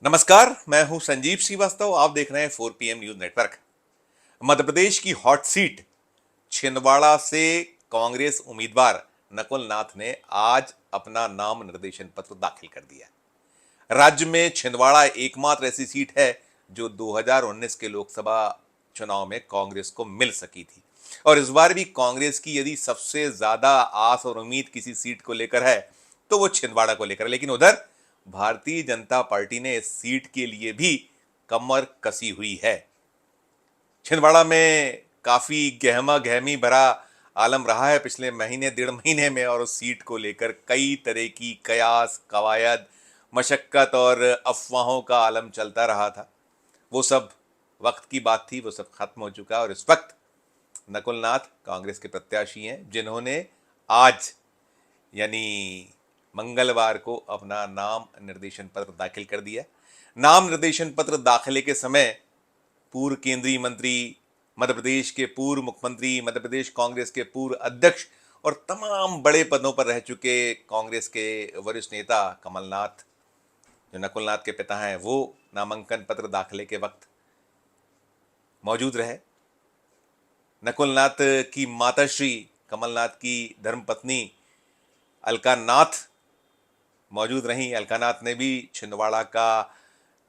नमस्कार, मैं हूं संजीव श्रीवास्तव। आप देख रहे हैं 4 PM news network. Madhya Pradesh की हॉट सीट छिंदवाड़ा से कांग्रेस उम्मीदवार नकुल नाथ ने आज अपना नाम निर्देशन पत्र दाखिल कर दिया। राज्य में छिंदवाड़ा एकमात्र ऐसी सीट है जो 2019 के लोकसभा चुनाव में कांग्रेस को मिल सकी थी और इस बार भी कांग्रेस की यदि सबसे ज्यादा आस और उम्मीद किसी सीट को लेकर है तो वो छिंदवाड़ा को लेकर है। लेकिन उधर भारतीय जनता पार्टी ने इस सीट के लिए भी कमर कसी हुई है। छिंदवाड़ा में काफी गहमा गहमी भरा आलम रहा है पिछले महीने डेढ़ महीने में और उस सीट को लेकर कई तरह की कयास कवायद मशक्कत और अफवाहों का आलम चलता रहा था। वो सब वक्त की बात थी, वो सब खत्म हो चुका है और इस वक्त नकुल नाथ कांग्रेस के प्रत्याशी हैं जिन्होंने आज यानी मंगलवार को अपना नाम निर्देशन पत्र दाखिल कर दिया। नाम निर्देशन पत्र दाखिले के समय पूर्व केंद्रीय मंत्री, मध्य प्रदेश के पूर्व मुख्यमंत्री, मध्य प्रदेश कांग्रेस के पूर्व अध्यक्ष और तमाम बड़े पदों पर रह चुके कांग्रेस के वरिष्ठ नेता कमलनाथ, जो नकुल नाथ के पिता हैं, वो नामांकन पत्र दाखिले के वक्त मौजूद रहे। नकुल नाथ की माताश्री कमलनाथ की धर्मपत्नी अलका नाथ मौजूद रहीं। अलका नाथ ने भी छिंदवाड़ा का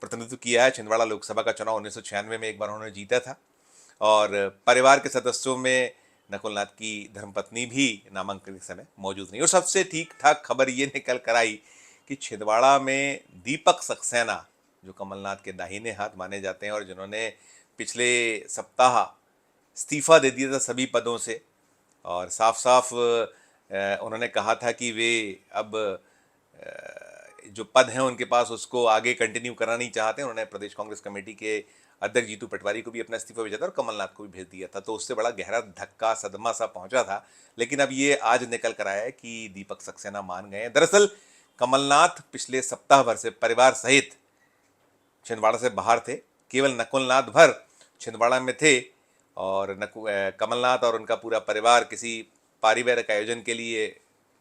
प्रतिनिधित्व किया है। छिंदवाड़ा लोकसभा का चुनाव 1996 में एक बार उन्होंने जीता था और परिवार के सदस्यों में नकुल नाथ की धर्मपत्नी भी नामांकन के समय मौजूद नहीं। और सबसे ठीक ठाक खबर ये निकल कर आई कि छिंदवाड़ा में दीपक सक्सेना, जो कमलनाथ के दाहिने हाथ माने जाते हैं और जिन्होंने पिछले सप्ताह इस्तीफा दे दिया था सभी पदों से और साफ साफ उन्होंने कहा था कि वे अब जो पद हैं उनके पास उसको आगे कंटिन्यू करना नहीं चाहते। उन्होंने प्रदेश कांग्रेस कमेटी के अध्यक्ष जीतू पटवारी को भी अपना इस्तीफा भेजा था और कमलनाथ को भी भेज दिया था, तो उससे बड़ा गहरा धक्का सदमा सा पहुंचा था। लेकिन अब ये आज निकल कर आया है कि दीपक सक्सेना मान गए हैं। दरअसल कमलनाथ पिछले सप्ताह भर से परिवार सहित छिंदवाड़ा से बाहर थे। केवल नकुल नाथ भर छिंदवाड़ा में थे और कमलनाथ और उनका पूरा परिवार किसी पारिवारिक आयोजन के लिए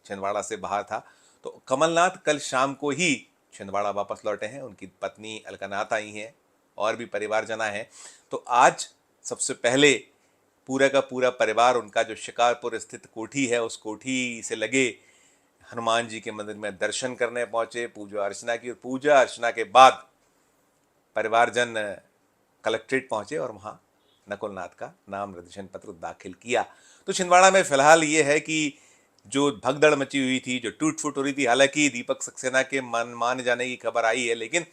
छिंदवाड़ा से बाहर था। तो कमलनाथ कल शाम को ही छिंदवाड़ा वापस लौटे हैं। उनकी पत्नी अलका नाथ आई हैं और भी परिवारजना हैं। तो आज सबसे पहले पूरा का पूरा परिवार उनका जो शिकारपुर स्थित कोठी है उस कोठी से लगे हनुमान जी के मंदिर में दर्शन करने पहुंचे, पूजा अर्चना की और पूजा अर्चना के बाद परिवारजन कलेक्ट्रेट पहुंचे और वहां नकुल नाथ का नाम निर्देशन पत्र दाखिल किया। तो छिंदवाड़ा में फिलहाल ये है कि जो भगदड़ मची हुई थी, जो टूट फूट हो रही थी, हालांकि दीपक सक्सेना के मान जाने की खबर आई है, लेकिन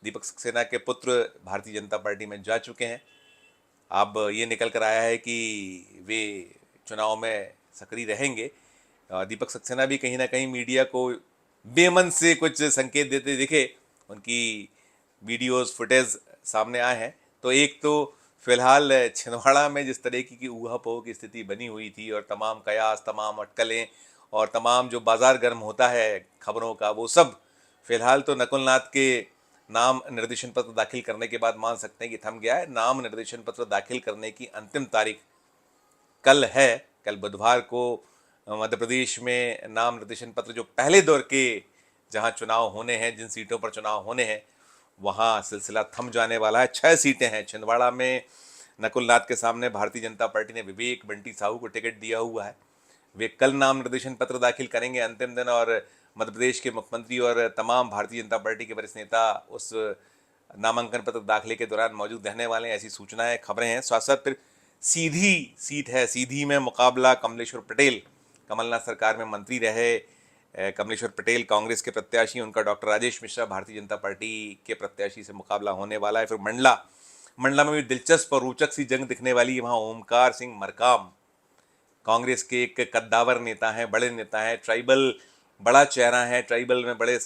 दीपक सक्सेना के पुत्र भारतीय जनता पार्टी में जा चुके हैं। अब ये निकल कर आया है कि वे चुनाव में सक्रिय रहेंगे। दीपक सक्सेना भी कहीं ना कहीं मीडिया को बेमन से कुछ संकेत देते दिखे। उनकी वीडियोस फुटेज सामने आए हैं। तो एक तो फिलहाल छिंदवाड़ा में जिस तरह की ऊहापोह की स्थिति बनी हुई थी और तमाम कयास, तमाम अटकलें और तमाम जो बाजार गर्म होता है खबरों का, वो सब फिलहाल तो नकुल नाथ के नाम निर्देशन पत्र दाखिल करने के बाद मान सकते हैं कि थम गया है। नाम निर्देशन पत्र दाखिल करने की अंतिम तारीख कल है। कल बुधवार को मध्य प्रदेश में नाम निर्देशन पत्र जो पहले दौर के जहां चुनाव होने हैं, जिन सीटों पर चुनाव होने हैं, वहां सिलसिला थम जाने वाला है। 6 सीटें हैं छिंदवाड़ा में। नकुल नाथ के सामने भारतीय जनता पार्टी ने विवेक बंटी साहू को टिकट दिया हुआ है। वे कल नाम निर्देशन पत्र दाखिल करेंगे अंतिम दिन और मध्य प्रदेश के मुख्यमंत्री और तमाम भारतीय जनता पार्टी के वरिष्ठ नेता उस नामांकन पत्र दाखिले के दौरान मौजूद रहने वाले हैं, ऐसी सूचनाएं, खबरें हैं। साथ साथ फिर सीधी सीट है, सीधी में मुकाबला कमलेश्वर पटेल, कमलनाथ सरकार में मंत्री रहे कमलेश्वर पटेल कांग्रेस के प्रत्याशी, उनका डॉक्टर राजेश मिश्रा भारतीय जनता पार्टी के प्रत्याशी से मुकाबला होने वाला है। फिर मंडला में भी दिलचस्प और रोचक सी जंग दिखने वाली है। वहाँ ओमकार सिंह मरकाम कांग्रेस के एक कद्दावर नेता हैं, बड़े नेता हैं, ट्राइबल बड़ा चेहरा है, ट्राइबल में बड़े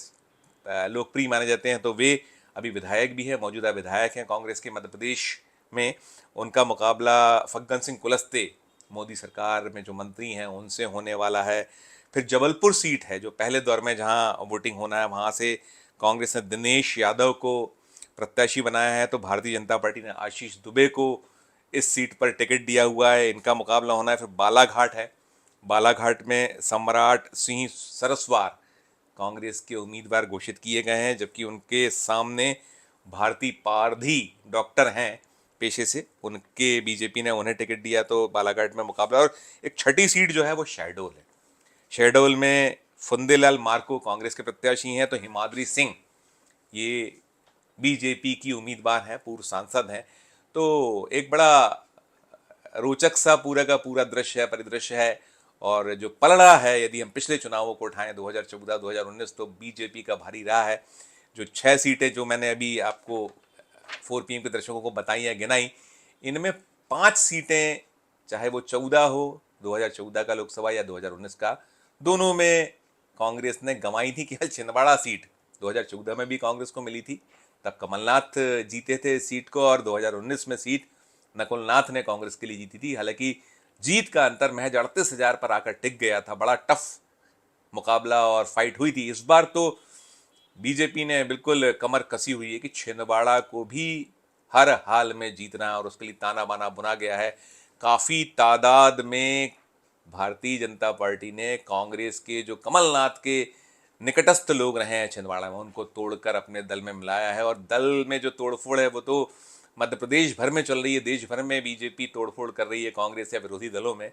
लोकप्रिय माने जाते हैं। तो वे अभी विधायक भी है, मौजूदा विधायक हैं कांग्रेस के मध्य प्रदेश में। उनका मुकाबला फग्गन सिंह कुलस्ते मोदी सरकार में जो मंत्री हैं उनसे होने वाला है। फिर जबलपुर सीट है जो पहले दौर में जहां वोटिंग होना है, वहां से कांग्रेस ने दिनेश यादव को प्रत्याशी बनाया है। तो भारतीय जनता पार्टी ने आशीष दुबे को इस सीट पर टिकट दिया हुआ है, इनका मुकाबला होना है। फिर बालाघाट है, बालाघाट में सम्राट सिंह सरस्वार कांग्रेस के उम्मीदवार घोषित किए गए हैं, जबकि उनके सामने भारती पारधी डॉक्टर हैं पेशे से, उनके बीजेपी ने उन्हें टिकट दिया तो बालाघाट में मुकाबला। और एक छठी सीट जो है वो शहडोल है। शहडोल में फुंदेलाल मार्को कांग्रेस के प्रत्याशी हैं, तो हिमाद्री सिंह ये बीजेपी की उम्मीदवार है, पूर्व सांसद हैं। तो एक बड़ा रोचक सा पूरा का पूरा दृश्य है, परिदृश्य है। और जो पलड़ा है, यदि हम पिछले चुनावों को उठाएं 2014 2019, तो बीजेपी का भारी रहा है। जो 6 सीटें जो मैंने अभी आपको 4 PM के दर्शकों को बताई हैं, गिनाई, इनमें 5 सीटें, चाहे वो 14 हो 2014 का लोकसभा या 2019 का, दोनों में कांग्रेस ने गंवाई थी। केवल छिंदवाड़ा सीट 2014 में भी कांग्रेस को मिली थी, तब कमलनाथ जीते थे इस सीट को, और 2019 में सीट नकुल नाथ ने कांग्रेस के लिए जीती थी। हालांकि जीत का अंतर महज 38,000 पर आकर टिक गया था। बड़ा टफ मुकाबला और फाइट हुई थी। इस बार तो बीजेपी ने बिल्कुल कमर कसी हुई है कि छिंदवाड़ा को भी हर हाल में जीतना, और उसके लिए ताना बाना बुना गया है। काफी तादाद में भारतीय जनता पार्टी ने कांग्रेस के जो कमलनाथ के निकटस्थ लोग रहे हैं छिंदवाड़ा में, उनको तोड़कर अपने दल में मिलाया है। और दल में जो तोड़फोड़ है वो तो मध्य प्रदेश भर में चल रही है। देश भर में बीजेपी तोड़फोड़ कर रही है कांग्रेस या विरोधी दलों में।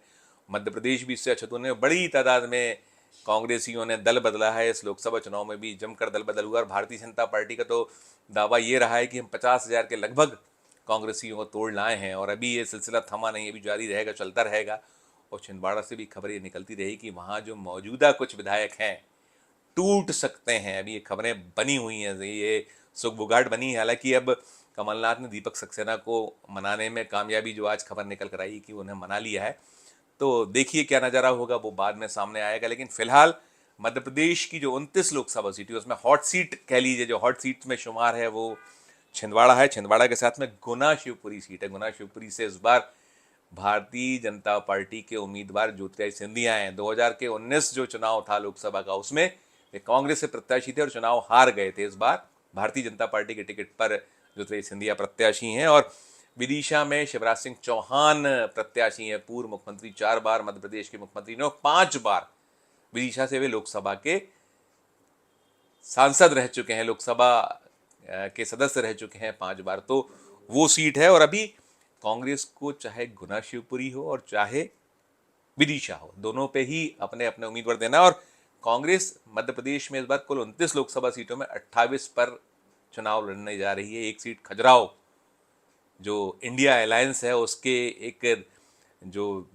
मध्य प्रदेश भी इससे अच्छा, तो उन्हें बड़ी तादाद में कांग्रेसियों ने दल बदला है। इस लोकसभा चुनाव में भी जमकर दल बदल हुआ। और भारतीय जनता पार्टी का तो दावा ये रहा है कि हम 50,000 के लगभग कांग्रेसियों को तोड़ लाए हैं, और अभी ये सिलसिला थमा नहीं, अभी जारी रहेगा, चलता रहेगा। और छिंदवाड़ा से भी खबरें निकलती रही कि वहाँ जो मौजूदा कुछ विधायक हैं टूट सकते हैं। अभी ये खबरें बनी हुई हैं, ये सुगबुगाहट बनी है। हालांकि अब कमलनाथ ने दीपक सक्सेना को मनाने में कामयाबी, जो आज खबर निकल कर आई कि उन्हें मना लिया है, तो देखिए क्या नज़ारा होगा, वो बाद में सामने आएगा। लेकिन फिलहाल मध्य प्रदेश की जो 29 लोकसभा सीट है, उसमें हॉट सीट कह लीजिए, जो हॉट सीट में शुमार है, वो छिंदवाड़ा है। छिंदवाड़ा के साथ में गुना शिवपुरी सीट है। गुना शिवपुरी से इस बार भारतीय जनता पार्टी के उम्मीदवार ज्योतिरादित्य सिंधिया हैं। 2019 जो चुनाव था लोकसभा का, उसमें वे कांग्रेस से प्रत्याशी थे और चुनाव हार गए थे। इस बार भारतीय जनता पार्टी के टिकट पर ज्योतिरादित्य सिंधिया प्रत्याशी हैं। और विदिशा में शिवराज सिंह चौहान प्रत्याशी हैं, पूर्व मुख्यमंत्री, 4 बार मध्य प्रदेश के मुख्यमंत्री ने, और 5 बार विदिशा से वे लोकसभा के सांसद रह चुके हैं, लोकसभा के सदस्य रह चुके हैं 5 बार। तो वो सीट है। और अभी कांग्रेस को चाहे गुना शिवपुरी हो और चाहे विदिशा हो, दोनों पे ही अपने अपने उम्मीदवार देना। और कांग्रेस मध्य प्रदेश में इस बार कुल 29 लोकसभा सीटों में 28 पर चुनाव लड़ने जा रही है। एक सीट खजुराहो, जो इंडिया अलायंस है उसके एक जो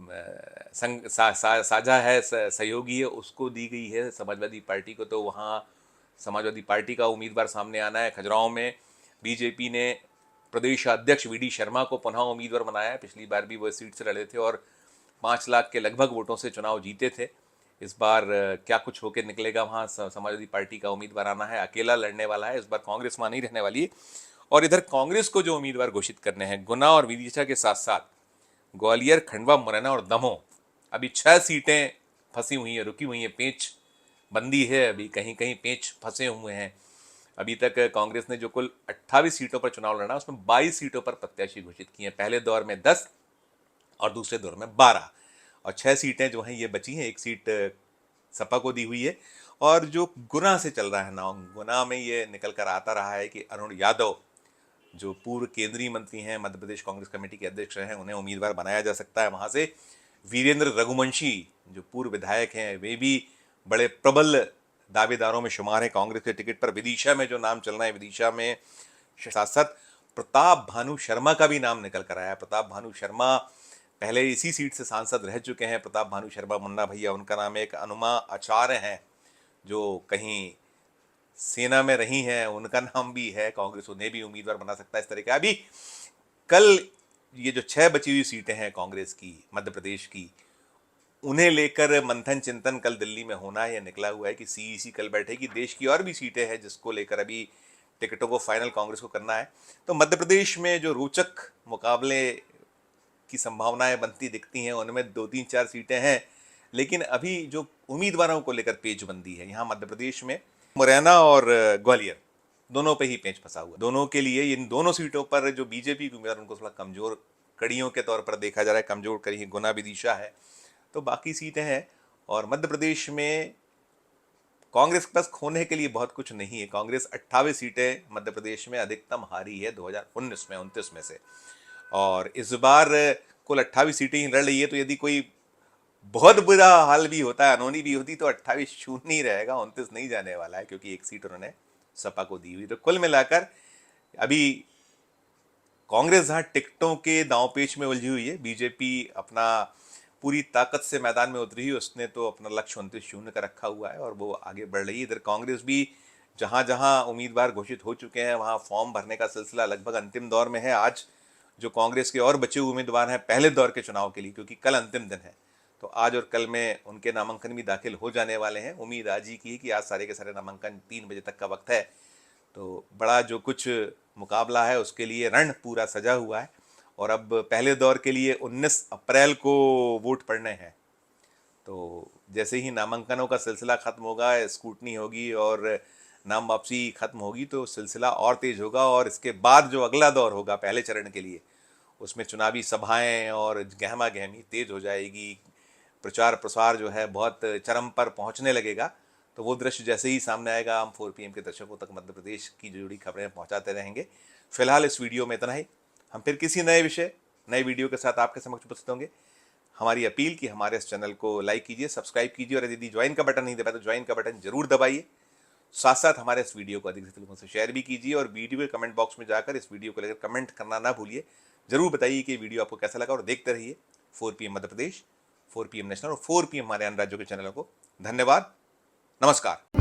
संग साझा है, सहयोगी है, उसको दी गई है समाजवादी पार्टी को। तो वहाँ समाजवादी पार्टी का उम्मीदवार सामने आना है। खजुराहो में बीजेपी ने प्रदेश अध्यक्ष वीडी शर्मा को पुनः उम्मीदवार बनाया है। पिछली बार भी वो इस सीट से लड़े थे और 5 लाख के लगभग वोटों से चुनाव जीते थे। इस बार क्या कुछ होकर निकलेगा, वहाँ समाजवादी पार्टी का उम्मीदवार आना है, अकेला लड़ने वाला है। इस बार कांग्रेस वहाँ नहीं रहने वाली है। और इधर कांग्रेस को जो उम्मीदवार घोषित करने हैं, गुना और विदिशा के साथ साथ ग्वालियर, खंडवा, मुरैना और दमोह, अभी 6 सीटें फंसी हुई हैं, रुकी हुई हैं, पेच बंदी है, अभी कहीं कहीं पेच फंसे हुए हैं। अभी तक कांग्रेस ने जो कुल 28 सीटों पर चुनाव लड़ा, उसमें 22 सीटों पर प्रत्याशी घोषित किए हैं। पहले दौर में 10 और दूसरे दौर में 12, और 6 सीटें जो हैं ये बची हैं। एक सीट सपा को दी हुई है। और जो गुना से चल रहा है नाम, गुना में ये निकल कर आता रहा है कि अरुण यादव, जो पूर्व केंद्रीय मंत्री हैं, मध्य प्रदेश कांग्रेस कमेटी के अध्यक्ष रहे हैं, उन्हें उम्मीदवार बनाया जा सकता है। वहाँ से वीरेंद्र रघुवंशी, जो पूर्व विधायक हैं, वे भी बड़े प्रबल दावेदारों में शुमार है कांग्रेस के टिकट पर। विदिशा में जो नाम चल रहा है, विदिशा में साथ साथ प्रताप भानु शर्मा का भी नाम निकल कर आया। प्रताप भानु शर्मा पहले इसी सीट से सांसद रह चुके हैं। प्रताप भानु शर्मा, मुन्ना भैया उनका नाम है। एक अनुमा आचार्य हैं, जो कहीं सेना में रही हैं, उनका नाम भी है। कांग्रेस उन्हें भी उम्मीदवार बना सकता है। इस तरह का अभी कल ये जो 6 बची हुई सीटें हैं कांग्रेस की, मध्य प्रदेश की, उन्हें लेकर मंथन चिंतन कल दिल्ली में होना है। निकला हुआ है कि सीईसी कल बैठेगी। देश की और भी सीटें हैं जिसको लेकर अभी टिकटों को फाइनल कांग्रेस को करना है। तो मध्य प्रदेश में जो रोचक मुकाबले की संभावनाएं बनती दिखती हैं, उनमें 2-3-4 सीटें हैं। लेकिन अभी जो उम्मीदवारों को लेकर पेचबंदी है यहाँ मध्य प्रदेश में, मुरैना और ग्वालियर, दोनों पे ही पेच फंसा हुआ। दोनों के लिए, इन दोनों सीटों पर जो बीजेपी के उम्मीदवार, उनको थोड़ा कमजोर कड़ियों के तौर पर देखा जा रहा है। कमजोर कड़ी गुना, विदिशा है, तो बाकी सीटें हैं। और मध्य प्रदेश में कांग्रेस के पास खोने के लिए बहुत कुछ नहीं है। कांग्रेस 28 सीटें मध्य प्रदेश में अधिकतम हारी है 2019 में 29 में से, और इस बार कुल 28 सीटें ही लड़ रही है। तो यदि कोई बहुत बुरा हाल भी होता है, अनहोनी भी होती, तो 28 शून्य ही रहेगा, 29 नहीं जाने वाला है, क्योंकि एक सीट उन्होंने सपा को दी हुई। तो कुल मिलाकर अभी कांग्रेस जहां टिकटों के दांवपेच में उलझी हुई है, बीजेपी अपना पूरी ताकत से मैदान में उतरी हुई, उसने तो अपना लक्ष्य 29 शून्य का रखा हुआ है और वो आगे बढ़ रही है। इधर कांग्रेस भी जहां जहां उम्मीदवार घोषित हो चुके हैं, वहां फॉर्म भरने का सिलसिला लगभग अंतिम दौर में है। आज जो कांग्रेस के और बचे हुए उम्मीदवार हैं पहले दौर के चुनाव के लिए, क्योंकि कल अंतिम दिन है, तो आज और कल में उनके नामांकन भी दाखिल हो जाने वाले हैं। उम्मीद आज ही की है कि आज सारे के सारे नामांकन 3 बजे तक का वक्त है। तो बड़ा जो कुछ मुकाबला है उसके लिए रण पूरा सजा हुआ है, और अब पहले दौर के लिए 19 अप्रैल को वोट पड़ने हैं। तो जैसे ही नामांकनों का सिलसिला खत्म होगा, स्कूटनी होगी और नाम वापसी खत्म होगी, तो सिलसिला और तेज होगा। और इसके बाद जो अगला दौर होगा पहले चरण के लिए, उसमें चुनावी सभाएं और गहमा गहमी तेज हो जाएगी, प्रचार प्रसार जो है बहुत चरम पर पहुंचने लगेगा। तो वो दृश्य जैसे ही सामने आएगा, हम 4 PM के दर्शकों तक मध्य प्रदेश की जुड़ी खबरें पहुंचाते रहेंगे। फिलहाल इस वीडियो में इतना ही। हम फिर किसी नए विषय, नए वीडियो के साथ आपके समक्ष उपस्थित होंगे। हमारी अपील कि हमारे इस चैनल को लाइक कीजिए, सब्सक्राइब कीजिए, और यदि ज्वाइन का बटन नहीं दबाया तो ज्वाइन का बटन जरूर दबाइए। साथ साथ हमारे इस वीडियो को अधिक से अधिक लोगों से शेयर भी कीजिए, और वीडियो के कमेंट बॉक्स में जाकर इस वीडियो को लेकर कमेंट करना ना भूलिए। जरूर बताइए कि वीडियो आपको कैसा लगा, और देखते रहिए 4 PM Madhya Pradesh, 4 PM national और 4 PM हमारे अन्य राज्यों के चैनलों को। धन्यवाद, नमस्कार।